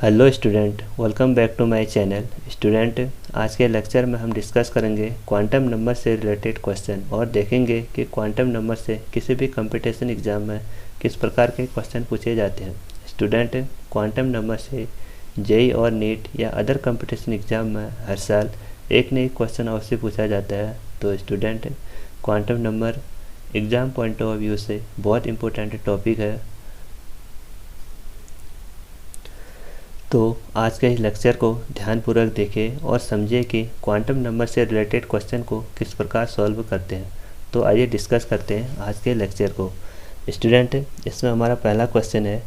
Hello student, welcome back to my channel. Student, आज के lecture में हम डिस्कस करेंगे क्वांटम नंबर से रिलेटेड क्वेश्चन और देखेंगे कि क्वांटम नंबर से किसी भी कंपटीशन एग्ज़ाम में किस प्रकार के क्वेश्चन पूछे जाते हैं। स्टूडेंट, क्वांटम नंबर से जेईई और नीट या अदर कंपटीशन एग्ज़ाम में हर साल एक न एक क्वेश्चन अवश्य पूछा जाता है। तो student, quantum number exam point of view से बहुत इम्पोर्टेंट टॉपिक है। तो आज के इस लेक्चर को ध्यानपूर्वक देखें और समझिए कि क्वांटम नंबर से रिलेटेड क्वेश्चन को किस प्रकार सॉल्व करते हैं। तो आइए डिस्कस करते हैं आज के लेक्चर को। स्टूडेंट, इसमें हमारा पहला क्वेश्चन है,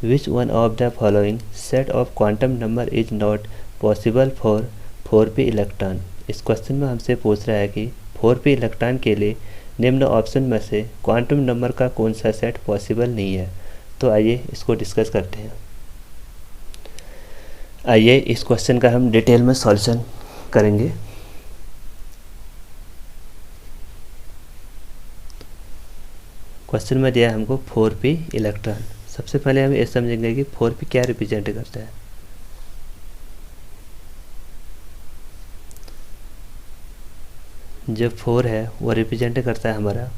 which one of the following set of quantum number is not possible for 4p electron. इस क्वेश्चन में हमसे पूछ रहा है कि 4p इलेक्ट्रॉन के लिए निम्न ऑप्शन में से क्वांटम नंबर का कौन सा सेट पॉसिबल नहीं है। तो आइए इसको डिस्कस करते हैं। आइए इस क्वेश्चन का हम डिटेल में सॉल्यूशन करेंगे। क्वेश्चन में दिया है हमको 4p इलेक्ट्रॉन। सबसे पहले हम ये समझेंगे कि 4p क्या रिप्रेजेंट करता है। जो 4 है वो रिप्रेजेंट करता है हमारा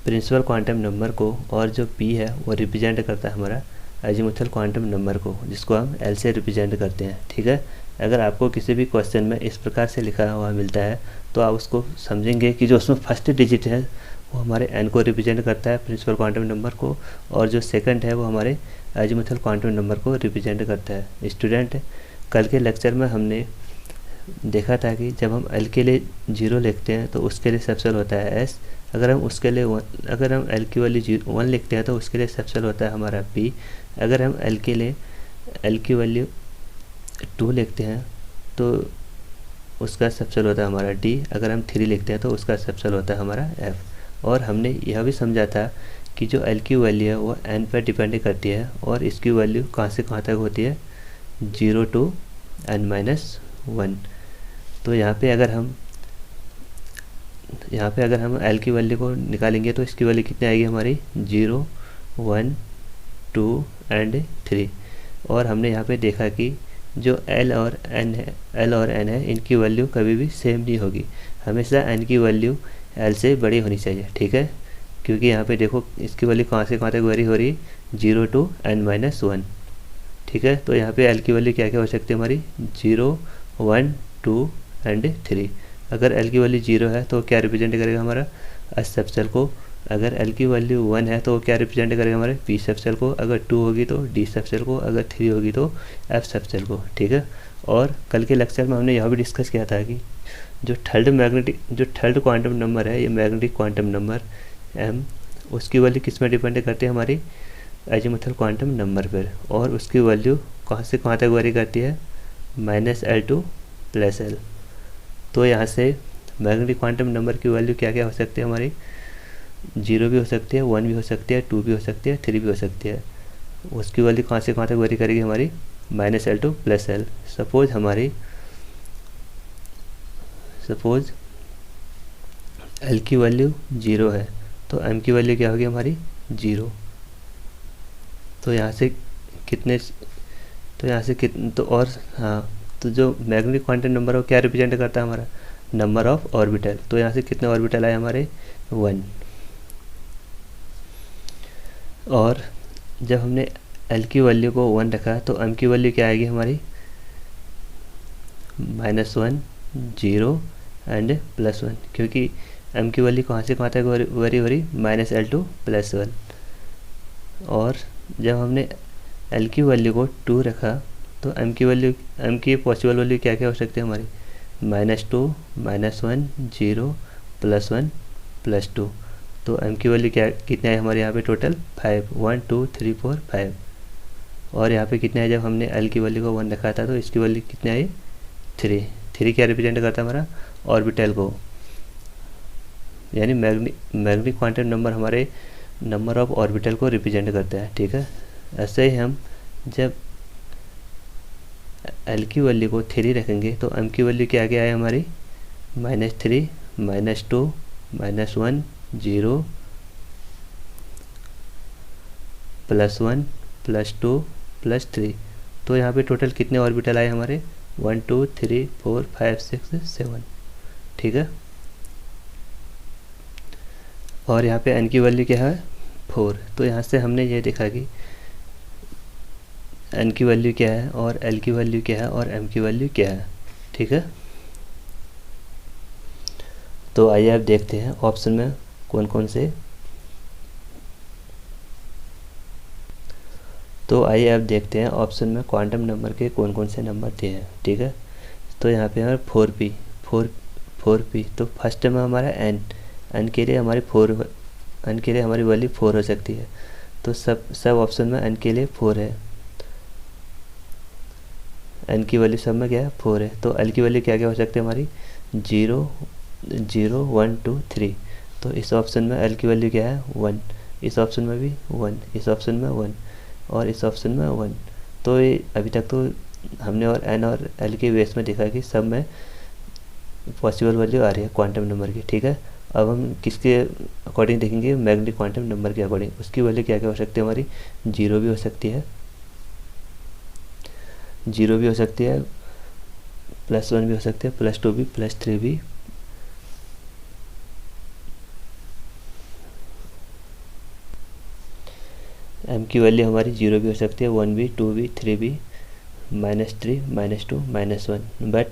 प्रिंसिपल क्वांटम नंबर को, और जो p है वो रिप्रेजेंट करता है हमारा अजीमुथल क्वांटम नंबर को, जिसको हम L से रिप्रेजेंट करते हैं। ठीक है, अगर आपको किसी भी क्वेश्चन में इस प्रकार से लिखा हुआ मिलता है तो आप उसको समझेंगे कि जो उसमें फर्स्ट डिजिट है वो हमारे n को रिप्रेजेंट करता है, प्रिंसिपल क्वांटम नंबर को, और जो सेकंड है वो हमारे अजीमुथल क्वांटम नंबर को रिप्रेजेंट करता है। स्टूडेंट, कल के लेक्चर में हमने देखा था कि जब हम L के लिए 0 लिखते हैं तो उसके लिए सबसेल होता है S। अगर हम L की वैल्यू 1 लिखते हैं तो उसके लिए सबसेल होता है हमारा P। अगर हम L की वैल्यू 2 लिखते हैं तो उसका सबसेल होता है हमारा D। अगर हम 3 लिखते हैं तो उसका सबसेल होता है हमारा F। और हमने यह भी समझा था कि जो L की वैल्यू है वो N पर डिपेंड करती है, और इसकी वैल्यू कहाँ से कहाँ तक होती है, 0 to n-1। तो यहाँ पे अगर हम L की वैल्यू को निकालेंगे तो इसकी वैल्यू कितनी आएगी हमारी, 0, 1, 2 एंड 3। और हमने यहाँ पे देखा कि जो L और N है इनकी वैल्यू कभी भी सेम नहीं होगी। हमेशा N की वैल्यू L से बड़ी होनी चाहिए। ठीक है, क्योंकि यहाँ पे देखो इसकी वैल्यू कहाँ से कहाँ तक वेरी हो रही है, 0 to n-1। ठीक है, तो यहाँ पे L की वैल्यू क्या क्या हो सकती है हमारी, 0, 1, 2 एंड 3। अगर L की वैल्यू 0 है तो क्या रिप्रेजेंट करेगा हमारा S सबसेल को। अगर L की वैल्यू 1 है तो क्या रिप्रेजेंट करेगा हमारे P सबसेल को। अगर 2 होगी तो D सबसेल को। अगर 3 होगी तो F सबसेल को। ठीक है, और कल के लेक्चर में हमने यह भी डिस्कस किया था कि जो थर्ड क्वांटम नंबर है, ये मैग्नेटिक क्वांटम नंबर M, उसकी वैल्यू किस में डिपेंड करती है हमारी अजीमुथल क्वांटम नंबर पर, और उसकी वैल्यू कहाँ से कहाँ तक वेरी करती है, -L to +L। तो यहाँ से मैग्नेटिक क्वांटम नंबर की वैल्यू क्या क्या हो सकती है हमारी, 0 भी हो सकती है, 1 भी हो सकती है, 2 भी हो सकती है, 3 भी हो सकती है। उसकी वैल्यू कहाँ से कहाँ तक वेरी करेगी हमारी, -L to +L। Suppose L की वैल्यू 0 है तो M की वैल्यू क्या होगी हमारी, 0। तो यहाँ से तो जो मैग्नेटिक क्वांटम नंबर है वो क्या रिप्रेजेंट करता है हमारा, नंबर ऑफ ऑर्बिटल। तो यहाँ से कितने ऑर्बिटल आए हमारे, 1। और जब हमने L की वैल्यू को 1 रखा तो M की वैल्यू क्या आएगी हमारी, -1, 0 एंड +1, क्योंकि M की वैल्यू कहाँ से कहाँ तक वेरी हो रही, -L to +1। और जब हमने L की वैल्यू को 2 रखा तो M की पॉसिबल वैल्यू क्या क्या हो सकती है हमारी, -2, -1, 0, +1, +2। तो M की वैल्यू कितने आए हमारे यहाँ पे टोटल 5, 1, 2, 3, 4, 5। और यहाँ पे कितने आए, जब हमने L की वैल्यू को 1 रखा था तो इसकी वैल्यू कितने आई, 3 क्या रिप्रेजेंट करता है हमारा ऑर्बिटल को, यानी मैग्नेटिक क्वांटम नंबर हमारे नंबर ऑफ ऑर्बिटल को रिप्रेजेंट करता है। ठीक है, ऐसे ही हम जब L की वैल्यू को 3 रखेंगे तो M की वैल्यू क्या आगे आए हमारी, -3, -2, -1, 0, +1, +2, +3। तो यहाँ पे टोटल कितने ऑर्बिटल आए हमारे 1 2 3 4 5 6 7, ठीक है। और यहाँ पे n की वैल्यू क्या है 4। तो यहाँ से हमने ये देखा कि n की वैल्यू क्या है और l की वैल्यू क्या है और m की वैल्यू क्या है, ठीक है। तो आइए अब देखते हैं ऑप्शन में कौन कौन से। तो आइए अब देखते हैं ऑप्शन में क्वांटम नंबर के कौन कौन से नंबर दिए हैं, ठीक है। तो यहाँ पे हमारा 4p, तो फर्स्ट में हमारा n के लिए हमारी n के लिए हमारी वैल्यू 4 हो सकती है। तो सब ऑप्शन में n के लिए 4 है, n की वैल्यू सब में क्या है 4 है। तो l की वैल्यू क्या क्या हो सकती है हमारी 0 0 1 2 3। तो इस ऑप्शन में l की वैल्यू क्या है 1, इस ऑप्शन में भी 1, इस ऑप्शन में 1 और इस ऑप्शन में 1। तो ये अभी तक तो हमने और n और l के बेस में देखा कि सब में पॉसिबल वैल्यू आ रही है क्वांटम नंबर की, ठीक है। अब हम किसके अकॉर्डिंग देखेंगे, मैग्नेटिक क्वांटम नंबर के अकॉर्डिंग। उसकी वैल्यू क्या क्या हो सकती है हमारी 0 भी हो सकती है, 0 भी हो सकती है, +1 भी हो सकती है, +2 भी, +3 भी, m की वैल्यू हमारी 0 भी हो सकती है, 1 भी, 2 भी, 3 भी, -3 -2 -1। बट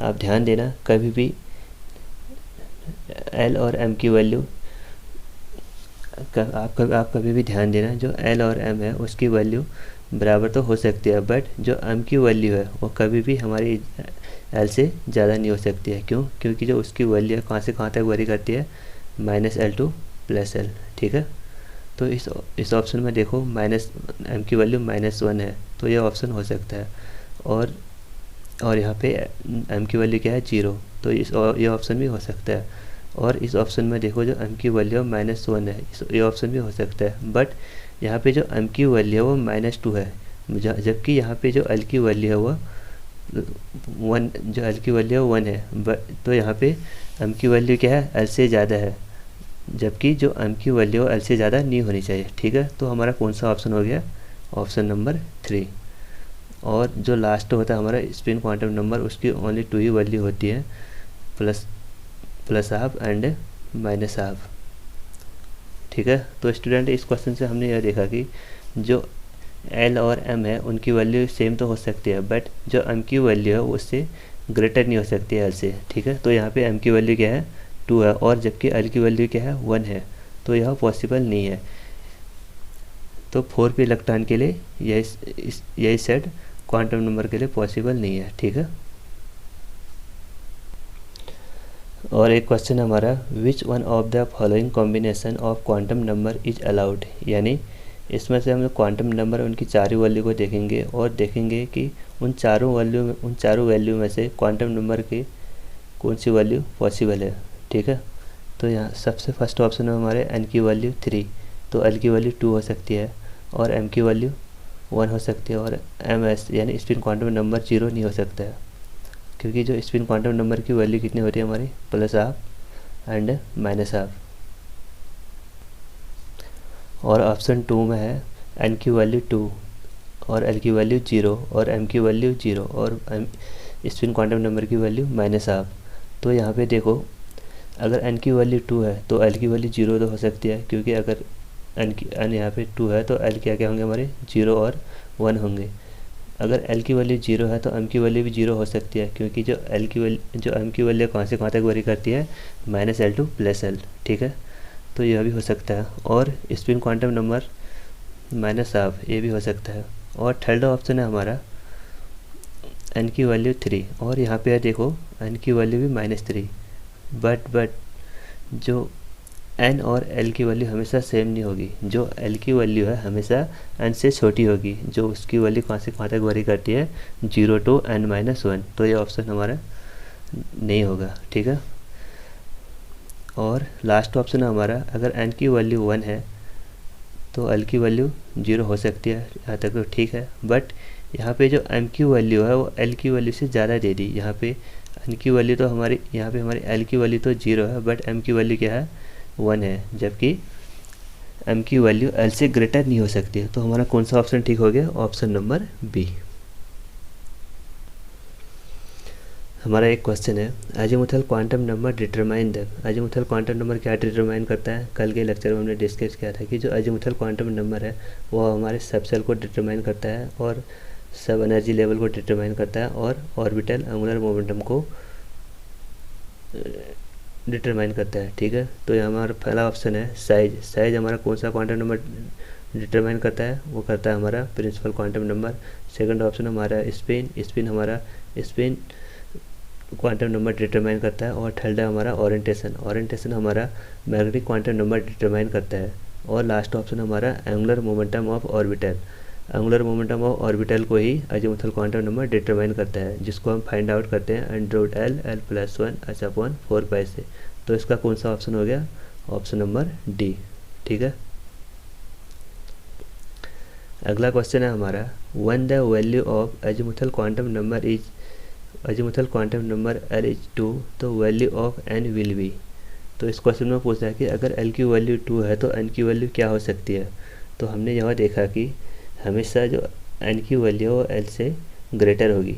आप ध्यान देना कभी भी l और m की वैल्यू आप कभी भी ध्यान देना जो l और m है उसकी वैल्यू बराबर तो हो सकती है, बट जो m की वैल्यू है वो कभी भी हमारी l से ज़्यादा नहीं हो सकती है। क्यों? क्योंकि जो उसकी वैल्यू है कहाँ से कहाँ तक वेरी करती है, -l to +l, ठीक है। तो इस ऑप्शन में देखो m की वैल्यू -1 है, तो ये ऑप्शन हो सकता है। और यहाँ पे m की वैल्यू क्या है 0, तो ये ऑप्शन भी हो सकता है। और इस ऑप्शन में देखो जो m की वैल्यू -1 है, ये ऑप्शन भी हो सकता है। बट यहाँ पे जो m की वैल्यू है वो -2 है, जबकि यहाँ पे जो l की वैल्यू है वो 1, जो l की वैल्यू है 1 है। बट तो यहाँ पे m की वैल्यू क्या है l से ज़्यादा है, जबकि जो m की वैल्यू l से ज़्यादा नहीं होनी चाहिए, ठीक है। तो हमारा कौन सा ऑप्शन हो गया, ऑप्शन नंबर 3। और जो लास्ट होता है हमारा स्पिन क्वांटम नंबर, उसकी ओनली 2 ही वैल्यू होती है, +½ एंड -½ ठीक है। तो स्टूडेंट इस क्वेश्चन से हमने यह देखा कि जो l और m है उनकी वैल्यू सेम तो हो सकती है, बट जो m की वैल्यू है उससे ग्रेटर नहीं हो सकती है l से, ठीक है। तो यहाँ पे m की वैल्यू क्या है 2 है, और जबकि l की वैल्यू क्या है 1 है, तो यह पॉसिबल नहीं है। तो 4p इलेक्ट्रॉन के लिए यही सेट क्वांटम नंबर के लिए पॉसिबल नहीं है, ठीक है। और एक क्वेश्चन हमारा, which one of the following combination of quantum number is allowed, यानी इसमें से हम क्वांटम नंबर उनकी चारों वैल्यू को देखेंगे और देखेंगे कि उन चारों वैल्यू में से क्वांटम नंबर की कौन सी वैल्यू पॉसिबल है, ठीक है। तो यहाँ सबसे फर्स्ट ऑप्शन में हमारे n की वैल्यू 3, तो l की वैल्यू 2 हो सकती है, और m की वैल्यू 1 हो सकती है, और ms यानी स्पिन क्वांटम नंबर 0 नहीं हो सकता है, क्योंकि जो स्पिन क्वांटम नंबर की वैल्यू कितनी होती है हमारी +½ एंड -½ और ऑप्शन 2 में है n की वैल्यू 2 और l की वैल्यू 0 और m की वैल्यू 0 और स्पिन क्वांटम नंबर की वैल्यू -½ तो यहाँ पे देखो अगर n की वैल्यू 2 है तो l की वैल्यू 0 तो हो सकती है, क्योंकि अगर n यहाँ पे 2 है तो l क्या क्या होंगे हमारे 0 और 1 होंगे। अगर l की वैल्यू 0 है तो m की वैल्यू भी 0 हो सकती है, क्योंकि जो m की वैल्यू कहाँ से कहाँ तक वेरी करती है -l to +l, ठीक है। तो यह भी हो सकता है, और स्पिन क्वांटम नंबर -½ ये भी हो सकता है। और थर्ड ऑप्शन है हमारा n की वैल्यू 3, और यहाँ पे देखो n की वैल्यू भी -3, बट जो n और l की वैल्यू हमेशा सेम नहीं होगी। जो l की वैल्यू है हमेशा n से छोटी होगी, जो उसकी वैल्यू कहाँ से कहाँ तक वेरी करती है 0 to n-1, तो ये ऑप्शन हमारा नहीं होगा, ठीक है। और लास्ट ऑप्शन है हमारा, अगर n की वैल्यू 1 है तो l की वैल्यू 0 हो सकती है, यहाँ तक तो ठीक है। बट यहाँ पे जो m की वैल्यू है वो l की वैल्यू से ज़्यादा दे दी। यहाँ पे n की वैल्यू तो हमारी यहाँ पे हमारी l की वैल्यू तो 0 है, बट m की वैल्यू क्या है 1 है, जबकि m की वैल्यू l से ग्रेटर नहीं हो सकती है। तो हमारा कौन सा ऑप्शन ठीक हो गया, ऑप्शन नंबर बी। हमारा एक क्वेश्चन है, azimuthal quantum number determine the. Azimuthal quantum number क्या डिटरमाइन करता है? कल के लेक्चर में हमने डिस्कस किया था कि जो अजीमुथल क्वांटम नंबर है वो हमारे सबसेल को डिटरमाइन करता है और सब एनर्जी लेवल को डिटरमाइन करता है और ऑर्बिटल एंगुलर मोमेंटम को डिटरमाइन करता है। ठीक है, तो ये हमारा पहला ऑप्शन है साइज। साइज हमारा कौन सा क्वांटम नंबर डिटरमाइन करता है? वो करता है हमारा principal quantum number. Second option हमारा स्पिन। स्पिन हमारा स्पिन क्वांटम नंबर डिटरमाइन करता है। और थर्ड है हमारा ओरिएंटेशन। ओरिएंटेशन हमारा मैग्नेटिक क्वांटम नंबर डिटरमाइन करता है। और लास्ट ऑप्शन हमारा angular momentum of orbital. Angular momentum of orbital को ही अजीमुथल क्वांटम नंबर डिटरमाइन करता है, जिसको हम फाइंड आउट करते हैं L+1 से। तो इसका कौन सा ऑप्शन हो गया? Option number D. ठीक है, अगला क्वेश्चन है हमारा, one the value of azimuthal quantum number is, azimuthal quantum number L is 2, तो value of n will be. तो इस क्वेश्चन में पूछा है कि अगर L की वैल्यू 2 है तो n की वैल्यू क्या हो सकती है? तो हमने यहाँ देखा कि हमेशा जो n की वैल्यू वो L से ग्रेटर होगी।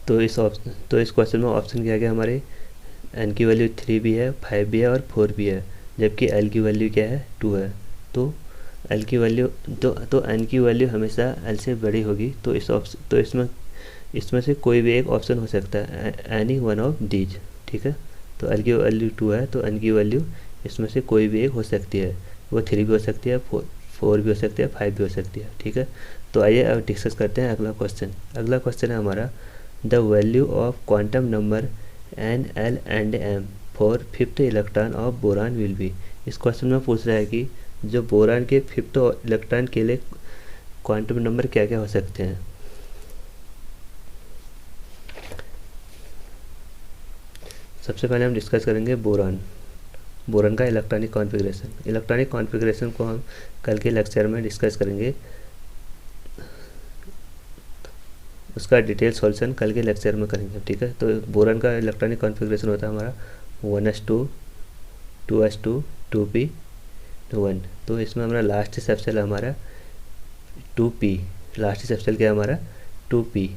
तो इस क्वेश्चन में ऑप्शन क्या गया हमारे, n की वैल्यू 3 भी है, 5 भी है और 4 भी है, जबकि L की वैल्यू क्या है? 2 है। तो L की वैल्यू तो n की वैल्यू हमेशा L से बड़ी होगी। तो इसमें से कोई भी एक ऑप्शन हो सकता है, एनी वन ऑफ दीज। ठीक है, तो L की वैल्यू 2 है तो n की वैल्यू इसमें से कोई भी एक हो सकती है। वो 3 भी हो सकती है, 4 भी हो सकती है, 5 भी हो सकती है। ठीक है, तो आइए अब डिस्कस करते हैं अगला क्वेश्चन। अगला क्वेश्चन है हमारा, the value of quantum number N, L and M for fifth electron of boron will be. इस क्वेश्चन में पूछ रहा है कि जो बोरान के फिफ्थ इलेक्ट्रॉन के लिए क्वांटम नंबर क्या क्या हो सकते हैं। सबसे पहले हम डिस्कस करेंगे बोरान का इलेक्ट्रॉनिक कॉन्फ़िगरेशन। इलेक्ट्रॉनिक कॉन्फ़िगरेशन को हम कल के लेक्चर में डिस्कस करेंगे, उसका डिटेल सॉल्यूशन कल के लेक्चर में करेंगे। ठीक है, तो बोरान का इलेक्ट्रॉनिक कॉन्फ़िगरेशन होता है हमारा 1s2, 2s2, 2p1। तो इसमें हमारा लास्ट सबसेल हमारा 2p, लास्ट सबसेल क्या है हमारा 2p।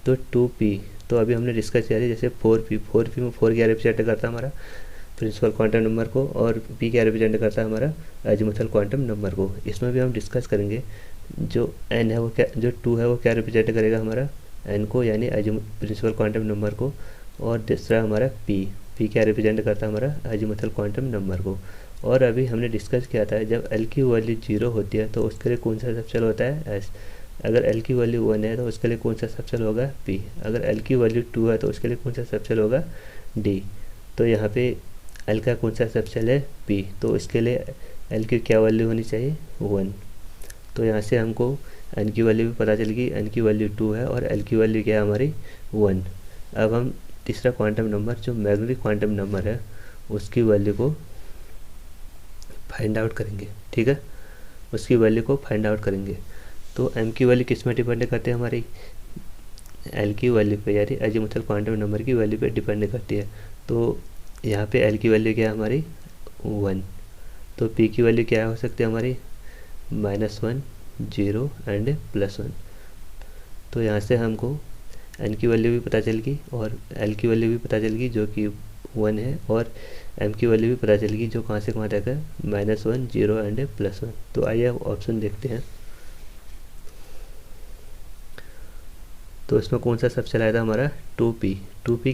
तो 2p तो अभी हमने डिस्कस किया था, जैसे 4p में 4 क्या रिप्रेजेंट करता है हमारा प्रिंसिपल क्वांटम नंबर को, और p क्या रिप्रेजेंट करता है हमारा अजीमुथल क्वांटम नंबर को। इसमें भी हम डिस्कस करेंगे जो n है वो क्या, जो 2 है वो क्या रिप्रेजेंट करेगा हमारा n को, यानी प्रिंसिपल क्वांटम नंबर को। और दूसरा हमारा p क्या रिप्रेजेंट करता है हमारा अजीमुथल क्वांटम नंबर को। और अभी हमने डिस्कस किया था जब L की वैल्यू 0 होती है तो उसके लिए कौन सा सबसेल होता है? S। अगर L की वैल्यू 1 है तो उसके लिए कौन सा सबसेल होगा? P। अगर L की वैल्यू 2 है तो उसके लिए कौन सा सबसेल होगा? D। तो यहाँ पे L का कौन सा सबसेल है? P। तो इसके लिए L की क्या वैल्यू होनी चाहिए? 1। तो यहाँ से हमको n की वैल्यू भी पता चल गई, n की वैल्यू 2 है और L की वैल्यू क्या है हमारी 1। अब हम तीसरा क्वांटम नंबर जो मैग्नेटिक क्वांटम नंबर है उसकी वैल्यू को फाइंड आउट करेंगे। ठीक है, उसकी वैल्यू को फाइंड आउट करेंगे। तो m की वैल्यू किस में डिपेंड करते हैं? हमारी L की वैल्यू पे, यानी अजीमुथल क्वांटम नंबर की वैल्यू पे डिपेंड करती है। तो यहाँ पे L की वैल्यू क्या है हमारी 1। तो P की वैल्यू क्या हो सकती है हमारी -1, 0 एंड +1। तो यहाँ से हमको n की वैल्यू भी पता चल गई और L की वैल्यू भी पता चल गई जो कि 1 है, और m की वैल्यू भी पता चल गई जो कहाँ से कहाँ तक है -1, 0 एंड +1। तो आइए अब ऑप्शन देखते हैं। तो इसमें कौन सा सबसेल आया था हमारा 2p। 2p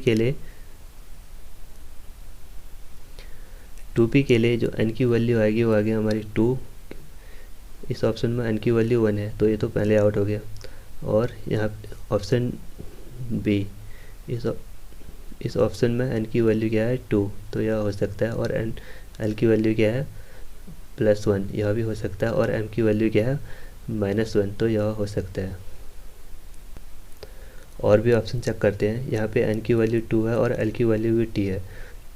के लिए जो n की वैल्यू आएगी वो आएगी हमारी 2। इस ऑप्शन में n की वैल्यू 1 है तो ये तो पहले आउट हो गया। और यहाँ ऑप्शन बी, इस ऑप्शन में n की वैल्यू क्या है 2, तो यह हो सकता है। और L की वैल्यू क्या है +1, यह भी हो सकता है। और m की वैल्यू क्या है -1, तो यह हो सकता है। और भी ऑप्शन चेक करते हैं। यहाँ पे n की वैल्यू 2 है और L की वैल्यू भी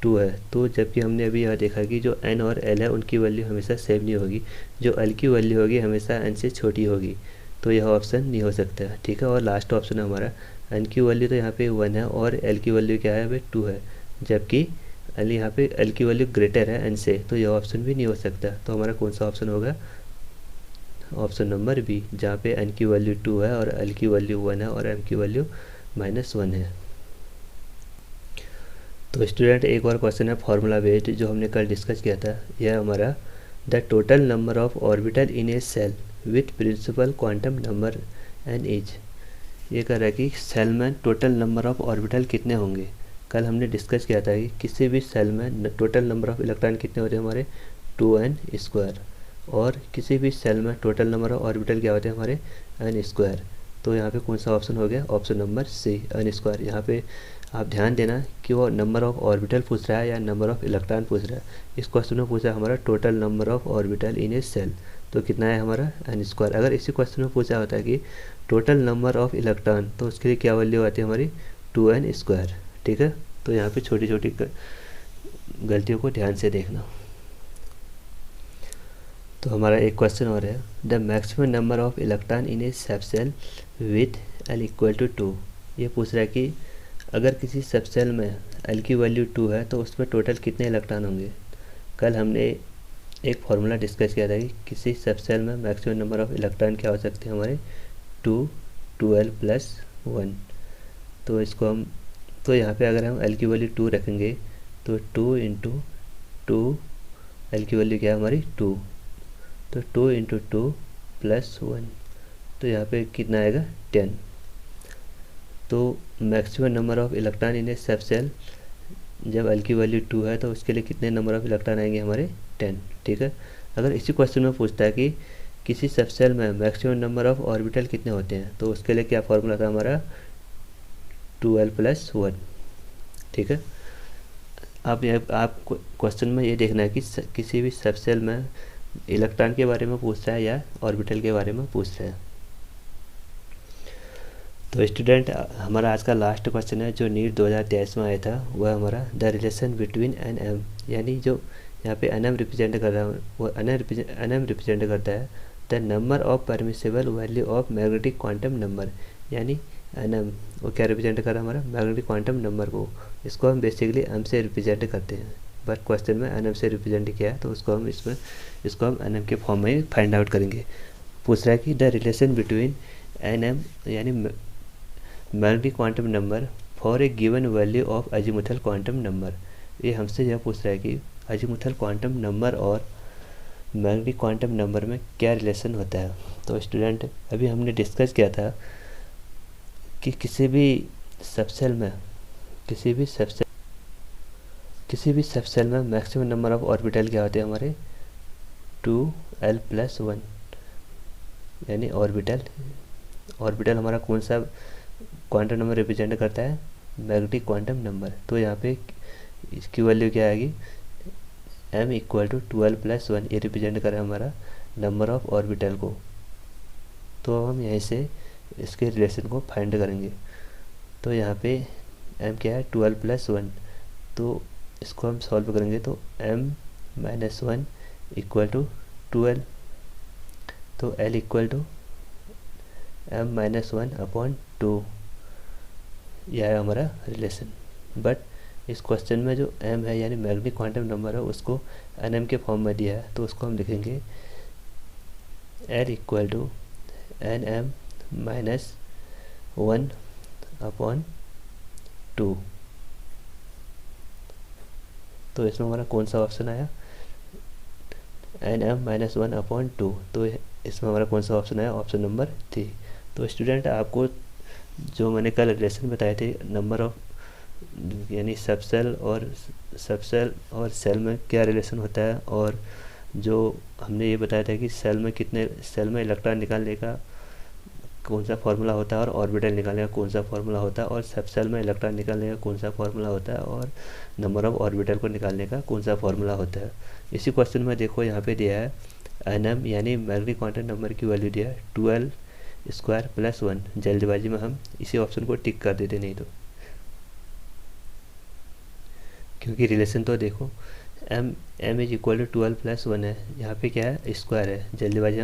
2 है। तो जबकि हमने अभी यह देखा कि जो n और L है उनकी वैल्यू हमेशा सेम नहीं होगी, जो L की वैल्यू होगी हमेशा n से छोटी होगी। तो यह ऑप्शन नहीं हो सकता है। ठीक है, और लास्ट ऑप्शन है हमारा n की वैल्यू तो यहाँ पे 1 है और L की वैल्यू क्या है भाई 2 है, जबकि यहाँ पे L की वैल्यू ग्रेटर है n से, तो यह ऑप्शन भी नहीं हो सकता। तो हमारा कौन सा ऑप्शन होगा? ऑप्शन नंबर बी, जहाँ पे n की वैल्यू 2 है और l की वैल्यू 1 है और m की वैल्यू -1 है। तो स्टूडेंट एक और क्वेश्चन है फार्मूला बेस्ड जो हमने कल डिस्कस किया था। यह हमारा the total number of orbital in a shell with principal quantum number N is. ये कह रहा है कि सेल में टोटल नंबर ऑफ ऑर्बिटल कितने होंगे। कल हमने डिस्कस किया था कि किसी भी सेल में टोटल नंबर ऑफ इलेक्ट्रॉन कितने होते हैं हमारे 2n², और किसी भी सेल में टोटल नंबर ऑफ ऑर्बिटल क्या होते हैं हमारे n²। तो यहाँ पे कौन सा ऑप्शन हो गया, ऑप्शन नंबर सी n²। यहाँ पे आप ध्यान देना कि वो नंबर ऑफ ऑर्बिटल पूछ रहा है या नंबर ऑफ इलेक्ट्रॉन पूछ रहा है। इस क्वेश्चन में पूछा हमारा total number of orbital in a shell, तो कितना है हमारा n²। अगर इसी क्वेश्चन में पूछा होता है कि टोटल नंबर ऑफ इलेक्ट्रॉन, तो उसके लिए क्या वैल्यू आती है हमारी 2n²। ठीक है, तो यहाँ पे छोटी छोटी गलतियों को ध्यान से देखना। तो हमारा एक क्वेश्चन और है, the maximum number of electron in a subshell with l = 2। ये पूछ रहा है कि अगर किसी सब सेल में l की वैल्यू 2 है तो उसमें टोटल कितने इलेक्ट्रॉन होंगे। कल हमने एक फार्मूला डिस्कस किया था कि किसी सब सेल में मैक्सिमम नंबर ऑफ इलेक्ट्रॉन क्या हो सकते हैं हमारे 2l + 1। तो इसको हम, तो यहाँ पे अगर हम l की वैल्यू 2 रखेंगे तो 2 × 2, l की वैल्यू क्या है हमारी 2, तो 2 × 2 + 1, तो यहाँ पे कितना आएगा 10। तो maximum number of electron in a subshell, जब l की वैल्यू 2 है तो उसके लिए कितने नंबर ऑफ इलेक्ट्रॉन आएंगे हमारे 10। ठीक है, अगर इसी क्वेश्चन में पूछता है कि किसी सब सेल में मैक्सिमम नंबर ऑफ ऑर्बिटल कितने होते हैं, तो उसके लिए क्या फार्मूला था हमारा 2l + 1। ठीक है, आप क्वेश्चन में ये देखना है कि किसी भी सब सेल में इलेक्ट्रॉन के बारे में पूछ रहा है या ऑर्बिटल के बारे में पूछ रहा है। तो स्टूडेंट हमारा आज का लास्ट क्वेश्चन है जो नीट 2023 में आया था, वह हमारा the relation between N M, यानी जो यहाँ पे एन एम रिप्रेजेंट कर रहा है वो एन एम रिप्रेजेंट करता है the number of permissible value of magnetic quantum number. यानी एन एम वो क्या रिप्रेजेंट कर रहा है हमारा मैग्नेटिक क्वांटम नंबर को। इसको हम बेसिकली एम से रिप्रेजेंट करते हैं, बट क्वेश्चन में एन एम से रिप्रेजेंट किया है तो उसको हम एन एम के फॉर्म में फाइंड आउट करेंगे। पूछ रहा है कि the relation between N M यानी magnetic quantum number for a given value of azimuthal quantum number. ये हमसे यह पूछ रहा है कि अजीमुथल क्वांटम नंबर और मैग्नेटिक क्वांटम नंबर में क्या रिलेशन होता है। तो स्टूडेंट अभी हमने डिस्कस किया था कि किसी भी सब सेल में मैक्सिमम नंबर ऑफ ऑर्बिटल क्या होते हैं हमारे 2l + 1, यानी ऑर्बिटल हमारा कौन सा क्वांटम नंबर रिप्रेजेंट करता है मैग्नेटिक क्वांटम नंबर। तो यहाँ पे इसकी वैल्यू क्या आएगी m = 2l + 1, ये रिप्रेजेंट कर रहा है हमारा नंबर ऑफ ऑर्बिटल को। तो हम यहीं से इसके रिलेशन को फाइंड करेंगे। तो यहाँ पे m क्या है 2l + 1, तो इसको हम सॉल्व करेंगे तो m - 1 = 2l, तो l = m - 1/2, यह है हमारा रिलेशन। बट इस क्वेश्चन में जो m है यानी मैग्नेटिक क्वांटम नंबर है उसको nm के फॉर्म में दिया है, तो उसको हम लिखेंगे l = nm - 1/2। तो इसमें हमारा कौन सा ऑप्शन आया nm - 1/2, तो इसमें हमारा कौन सा ऑप्शन आया ऑप्शन नंबर 3। तो स्टूडेंट आपको जो मैंने कल रिलेशन बताए थे नंबर ऑफ यानी सब सेल और सेल में क्या रिलेशन होता है, और जो हमने ये बताया था कि सेल में इलेक्ट्रॉन निकालने का कौन सा फार्मूला होता है और ऑर्बिटल निकालने का कौन सा फार्मूला होता है, और सब सेल में इलेक्ट्रॉन निकालने का कौन सा फार्मूला होता है, और नंबर ऑफ ऑर्बिटल को निकालने का कौन सा फार्मूला होता है। इसी क्वेश्चन में देखो यहाँ पे दिया है nm यानी मैग्नेटिक क्वांटम नंबर की वैल्यू दिया है 2l² + 1। जल्दबाजी में हम इसी ऑप्शन को टिक कर देते, नहीं तो क्योंकि रिलेशन तो देखो m = 2l + 1 है, यहाँ पे क्या है स्क्वायर है। जल्दबाजी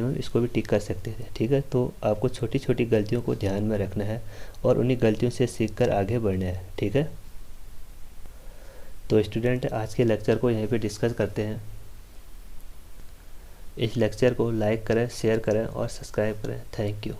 में हम इसको भी टिक कर सकते थे। ठीक है, तो आपको छोटी छोटी गलतियों को ध्यान में रखना है और उन्हीं गलतियों से सीखकर आगे बढ़ना है। ठीक है, तो स्टूडेंट आज के लेक्चर को यहीं पे डिस्कस करते हैं। इस लेक्चर को लाइक करें, शेयर करें और सब्सक्राइब करें। Thank you.